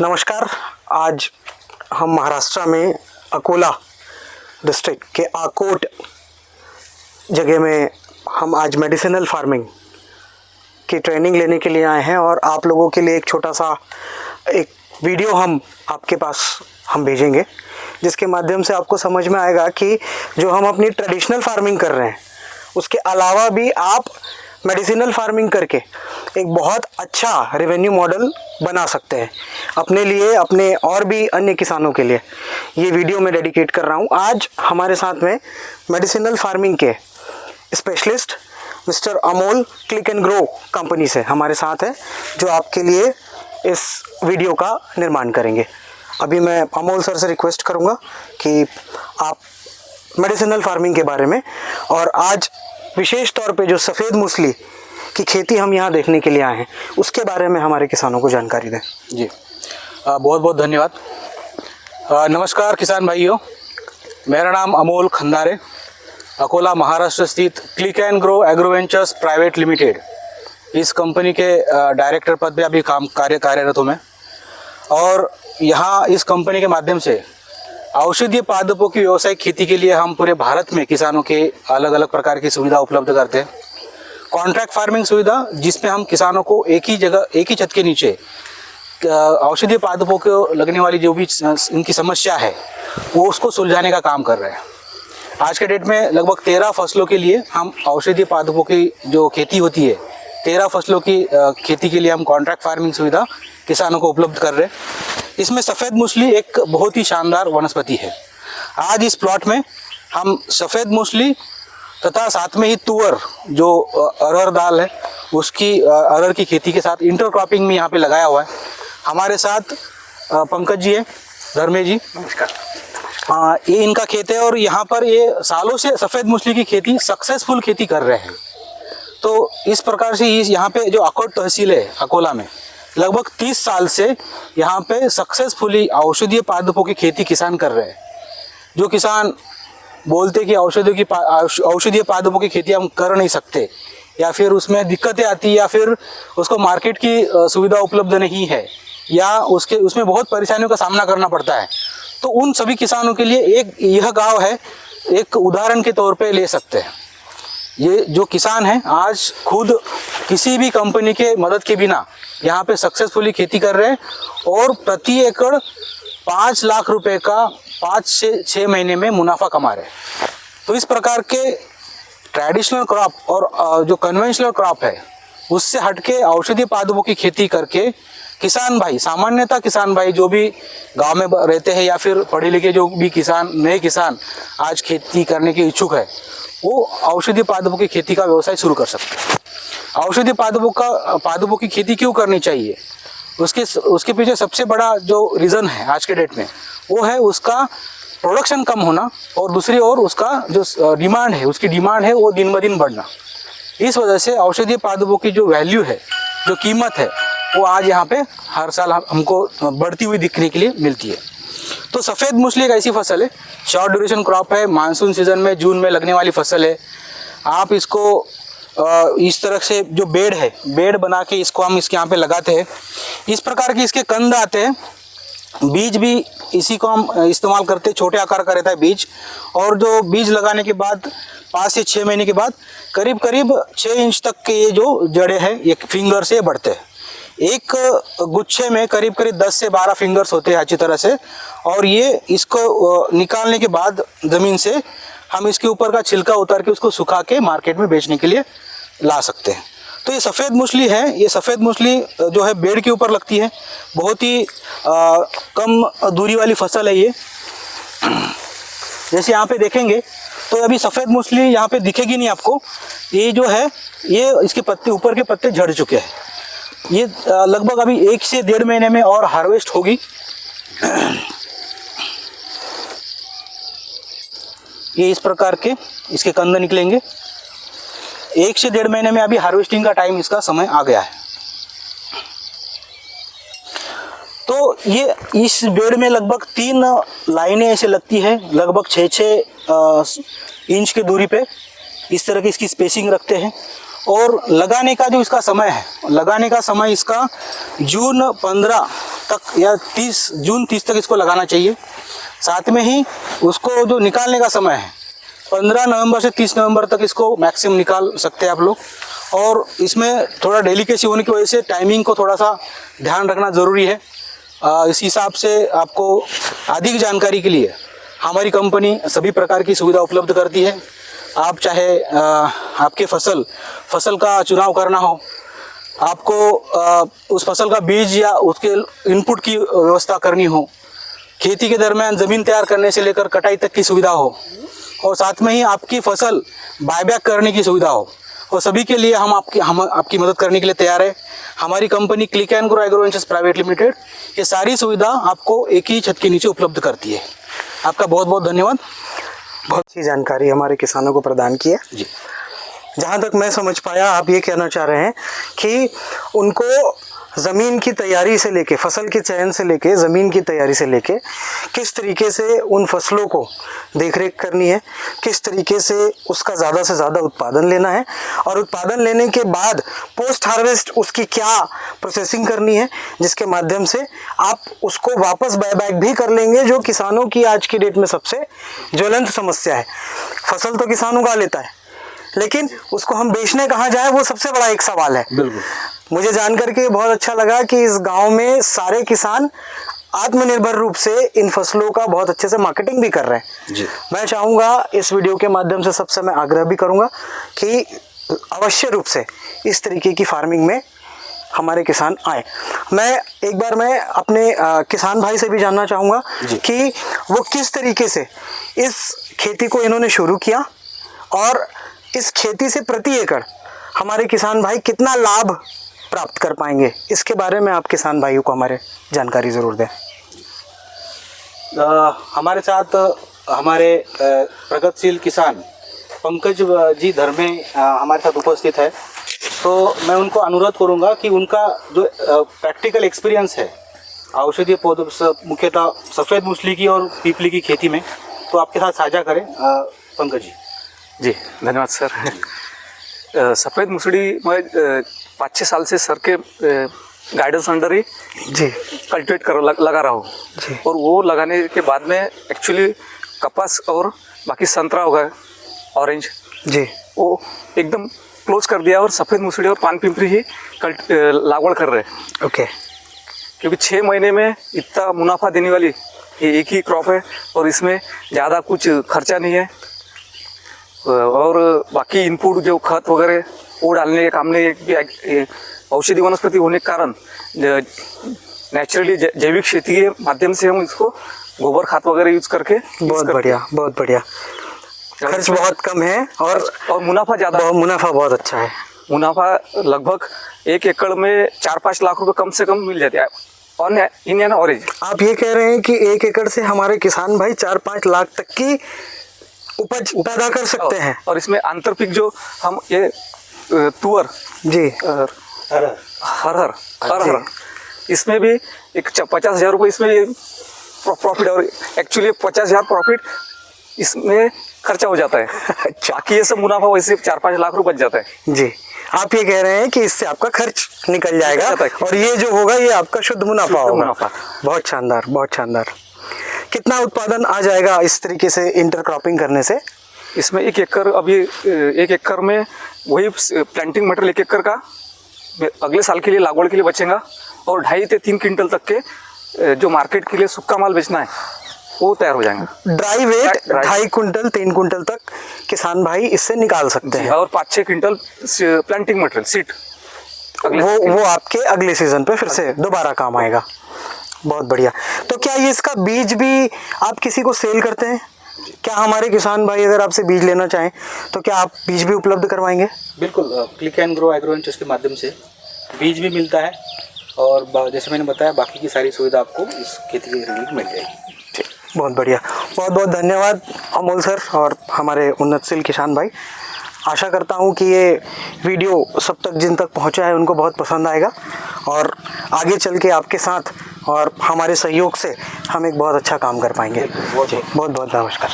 नमस्कार। आज हम महाराष्ट्र में अकोला डिस्ट्रिक्ट के आकोट जगह में हम आज मेडिसिनल फार्मिंग की ट्रेनिंग लेने के लिए आए हैं और आप लोगों के लिए एक छोटा सा एक वीडियो हम आपके पास हम भेजेंगे, जिसके माध्यम से आपको समझ में आएगा कि जो हम अपनी ट्रेडिशनल फार्मिंग कर रहे हैं उसके अलावा भी आप मेडिसिनल फार्मिंग करके एक बहुत अच्छा रेवेन्यू मॉडल बना सकते हैं अपने लिए, अपने और भी अन्य किसानों के लिए। ये वीडियो मैं डेडिकेट कर रहा हूँ। आज हमारे साथ में मेडिसिनल फार्मिंग के specialist mister Amol click and grow company से हमारे साथ है, जो आपके लिए इस वीडियो का निर्माण करेंगे। अभी मैं अमोल सर से रिक्वेस्ट करूँगा कि आप मेडिसिनल फार्मिंग के बारे में और आज विशेष तौर पे जो सफ़ेद मूसली की खेती हम यहाँ देखने के लिए आए हैं उसके बारे में हमारे किसानों को जानकारी दें। जी बहुत बहुत धन्यवाद। नमस्कार किसान भाइयों, मेरा नाम अमोल खंदारे, अकोला महाराष्ट्र स्थित Click and Grow Agroventures private limited इस कंपनी के डायरेक्टर पद पे अभी कार्यरत हूँ मैं। और यहाँ इस कंपनी के माध्यम से औषधीय पादपों की व्यावसायिक खेती के लिए हम पूरे भारत में किसानों के अलग अलग प्रकार की सुविधा उपलब्ध करते हैं। कॉन्ट्रैक्ट फार्मिंग सुविधा, जिसमें हम किसानों को एक ही जगह, एक ही छत के नीचे औषधीय पादपों को लगने वाली जो भी इनकी समस्या है वो उसको सुलझाने का काम कर रहे हैं। आज के डेट में लगभग 13 फसलों के लिए हम औषधीय पादपों की जो खेती होती है, 13 फसलों की खेती के लिए हम कॉन्ट्रैक्ट फार्मिंग सुविधा किसानों को उपलब्ध कर रहे हैं। इसमें सफ़ेद मूसली एक बहुत ही शानदार वनस्पति है। आज इस प्लॉट में हम सफ़ेद मूसली तथा साथ में ही तुअर जो अरहर दाल है उसकी अरहर की खेती के साथ इंटरक्रॉपिंग में यहाँ पे लगाया हुआ है। हमारे साथ पंकज जी है, धर्मे जी, नमस्कार। ये इनका खेत है और यहाँ पर ये सालों से सफ़ेद मूसली की खेती सक्सेसफुल खेती कर रहे हैं। तो इस प्रकार से यहाँ पे जो आकोट तहसील है अकोला में लगभग 30 साल से यहाँ पे सक्सेसफुली औषधीय पादपों की खेती किसान कर रहे हैं। जो किसान बोलते कि औषधीय पादपों की खेती हम कर नहीं सकते या फिर उसमें दिक्कतें आती या फिर उसको मार्केट की सुविधा उपलब्ध नहीं है या उसमें बहुत परेशानियों का सामना करना पड़ता है, तो उन सभी किसानों के लिए एक यह गांव है, एक उदाहरण के तौर पे ले सकते हैं। ये जो किसान हैं आज खुद किसी भी कंपनी के मदद के बिना यहाँ पे सक्सेसफुली खेती कर रहे हैं और प्रति एकड़ 5 लाख रुपए का 5 से 6 महीने में मुनाफा कमा रहे हैं। तो इस प्रकार के ट्रेडिशनल क्रॉप और जो कन्वेंशनल क्रॉप है उससे हटके औषधीय पादपों की खेती करके किसान भाई, सामान्यतः किसान भाई जो भी गांव में रहते हैं या फिर पढ़े लिखे जो भी किसान, नए किसान आज खेती करने के इच्छुक है, वो औषधीय पादपों की खेती का व्यवसाय शुरू कर सकते हैं। औषधीय पादपों की खेती क्यों करनी चाहिए, उसके पीछे सबसे बड़ा जो रीज़न है आज के डेट में वो है उसका प्रोडक्शन कम होना और दूसरी ओर उसका जो डिमांड है, उसकी डिमांड है वो दिन ब दिन बढ़ना। इस वजह से औषधीय पादपों की जो वैल्यू है, जो कीमत है, वो आज यहाँ पे हर साल हमको बढ़ती हुई दिखने के लिए मिलती है। तो सफ़ेद मूसली एक ऐसी फसल है, शॉर्ट ड्यूरेशन क्रॉप है, मानसून सीजन में जून में लगने वाली फसल है। आप इसको इस तरह से जो बेड है, बेड बना के इसको हम इसके यहाँ पे लगाते हैं। इस प्रकार के इसके कंद आते हैं, बीज भी इसी को हम इस्तेमाल करते हैं, छोटे आकार का रहता है बीज। और जो बीज लगाने के बाद 5 से 6 महीने के बाद करीब करीब 6 इंच तक के ये जो जड़ें हैं ये फिंगर से बढ़ते हैं। एक गुच्छे में करीब करीब 10 से 12 फिंगर्स होते हैं अच्छी तरह से। और ये इसको निकालने के बाद ज़मीन से हम इसके ऊपर का छिलका उतार के उसको सुखा के मार्केट में बेचने के लिए ला सकते हैं। तो ये सफ़ेद मूसली है, ये सफ़ेद मूसली जो है बेड़ के ऊपर लगती है, बहुत ही कम दूरी वाली फसल है ये। जैसे यहाँ पे देखेंगे तो अभी सफ़ेद मूसली यहाँ पे दिखेगी नहीं आपको, ये जो है ये इसके पत्ते, ऊपर के पत्ते झड़ चुके हैं। ये लगभग अभी 1 से 1.5 महीने में और हार्वेस्ट होगी। ये इस प्रकार के इसके कंद निकलेंगे। 1 से 1.5 महीने में अभी हार्वेस्टिंग का टाइम, इसका समय आ गया है। तो ये इस बेड में लगभग 3 लाइनें ऐसे लगती है, लगभग 6-6 इंच की दूरी पे इस तरह की इसकी स्पेसिंग रखते हैं। और लगाने का जो इसका समय है, लगाने का समय इसका जून 15 तक या 30 जून 30 तक इसको लगाना चाहिए। साथ में ही उसको जो निकालने का समय है 15 नवंबर से 30 नवंबर तक इसको मैक्सिमम निकाल सकते हैं आप लोग। और इसमें थोड़ा डेलिकेसी होने की वजह से टाइमिंग को थोड़ा सा ध्यान रखना ज़रूरी है। इस हिसाब से आपको अधिक जानकारी के लिए हमारी कंपनी सभी प्रकार की सुविधा उपलब्ध करती है। आप चाहे आपके फसल का चुनाव करना हो, आपको उस फसल का बीज या उसके इनपुट की व्यवस्था करनी हो, खेती के दरमियान ज़मीन तैयार करने से लेकर कटाई तक की सुविधा हो, और साथ में ही आपकी फसल बायबैक करने की सुविधा हो, और सभी के लिए हम आपकी मदद करने के लिए तैयार है। हमारी company click and grow agro ventures private limited ये सारी सुविधा आपको एक ही छत के नीचे उपलब्ध करती है। आपका बहुत बहुत धन्यवाद। बहुत अच्छी जानकारी हमारे किसानों को प्रदान की है जी। जहाँ तक मैं समझ पाया आप ये कहना चाह रहे हैं कि उनको ज़मीन की तैयारी से लेके, फसल के चयन से लेके, ज़मीन की तैयारी से लेके किस तरीके से उन फसलों को देखरेख करनी है, किस तरीके से उसका ज़्यादा से ज़्यादा उत्पादन लेना है, और उत्पादन लेने के बाद पोस्ट हार्वेस्ट उसकी क्या प्रोसेसिंग करनी है जिसके माध्यम से आप उसको वापस बायबैक भी कर लेंगे, जो किसानों की आज की डेट में सबसे ज्वलंत समस्या है। फसल तो किसान उगा लेता है लेकिन उसको हम बेचने कहाँ जाए वो सबसे बड़ा एक सवाल है। बिल्कुल। मुझे जान करके बहुत अच्छा लगा कि इस गांव में सारे किसान आत्मनिर्भर रूप से इन फसलों का बहुत अच्छे से मार्केटिंग भी कर रहे हैं जी। मैं चाहूँगा इस वीडियो के माध्यम से सबसे मैं आग्रह भी करूँगा कि अवश्य रूप से इस तरीके की फार्मिंग में हमारे किसान आए। मैं अपने किसान भाई से भी जानना चाहूँगा कि वो किस तरीके से इस खेती को इन्होंने शुरू किया और इस खेती से प्रति एकड़ हमारे किसान भाई कितना लाभ प्राप्त कर पाएंगे, इसके बारे में आप किसान भाइयों को हमारे जानकारी ज़रूर दें। हमारे साथ हमारे प्रगतिशील किसान पंकज जी धर्मे हमारे साथ उपस्थित है, तो मैं उनको अनुरोध करूंगा कि उनका जो प्रैक्टिकल एक्सपीरियंस है औषधीय पौधों मुख्यतः सफ़ेद मूसली की और पीपली की खेती में, तो आपके साथ साझा करें। पंकज जी। जी धन्यवाद सर। सफ़ेद मूसली मैं 5-6 साल से सर के गाइडेंस अंडर ही जी कल्टिवेट लगा रहा हूँ जी। और वो लगाने के बाद में एक्चुअली कपास और बाकी संतरा होगा ऑरेंज जी वो एकदम क्लोज कर दिया और सफ़ेद मूसली और पान पिंपरी ही लागवड़ कर रहे हैं। ओके। क्योंकि 6 महीने में इतना मुनाफा देने वाली ये एक ही क्रॉप है और इसमें ज़्यादा कुछ खर्चा नहीं है, और बाकी इनपुट जो खत वगैरह वो डालने के काम में औषधि वनस्पति होने के कारण नेचुरली जैविक खेती के माध्यम से हम इसको गोबर खाद वगैरह यूज करके बहुत बढ़िया। खर्च बहुत कम है और मुनाफा ज़्यादा, मुनाफा बहुत अच्छा है। मुनाफा लगभग 1 एकड़ में 4-5 लाख रुपए कम से कम मिल जाते हैं और इन एन ऑरेंज। आप ये कह रहे हैं कि 1 एकड़ से हमारे किसान भाई 4-5 लाख तक की उपज पैदा कर सकते हैं। और इसमें आंतरपिक जो हम ये तुअर जी हर इसमें भी एक 50,000 रुपये इसमें प्रॉफिट, और एक्चुअली 50,000 प्रॉफिट इसमें खर्चा हो जाता है। बाकी ये सब मुनाफा वैसे 4-5 लाख रुपये बच जाता है। जी आप ये कह रहे हैं कि इससे आपका खर्च निकल जाएगा और ये जो होगा ये आपका शुद्ध मुनाफा होगा। बहुत शानदार, बहुत शानदार। कितना उत्पादन आ जाएगा इस तरीके से इंटरक्रॉपिंग करने से? इसमें 1 एकड़, अभी 1 एकड़ में वही प्लांटिंग मटेरियल 1 एकड़ का अगले साल के लिए लागवड़ के लिए बचेगा, और 2.5 से 3 क्विंटल तक के जो मार्केट के लिए सूखा माल बेचना है वो तैयार हो जाएंगे। ड्राई वेट 2.5 कुंटल 3 कुंटल तक किसान भाई इससे निकाल सकते हैं, और 5-6 क्विंटल प्लांटिंग मटेरियल सीड वो आपके अगले सीजन पे फिर से दोबारा काम आएगा। बहुत बढ़िया। तो क्या ये इसका बीज भी आप किसी को सेल करते हैं? क्या हमारे किसान भाई अगर आपसे बीज लेना चाहें तो क्या आप बीज भी उपलब्ध करवाएंगे? बिल्कुल, click and grow agro ventures के माध्यम से बीज भी मिलता है, और जैसे मैंने बताया बाकी की सारी सुविधा आपको इस खेती के रिलेटेड मिल जाएगी। ठीक, बहुत बढ़िया। बहुत बहुत धन्यवाद अमोल सर और हमारे उन्नतशील किसान भाई। आशा करता हूँ कि ये वीडियो सब तक जिन तक पहुँचा है उनको बहुत पसंद आएगा, और आगे चल के आपके साथ और हमारे सहयोग से हम एक बहुत अच्छा काम कर पाएंगे। बहुत बहुत नमस्कार।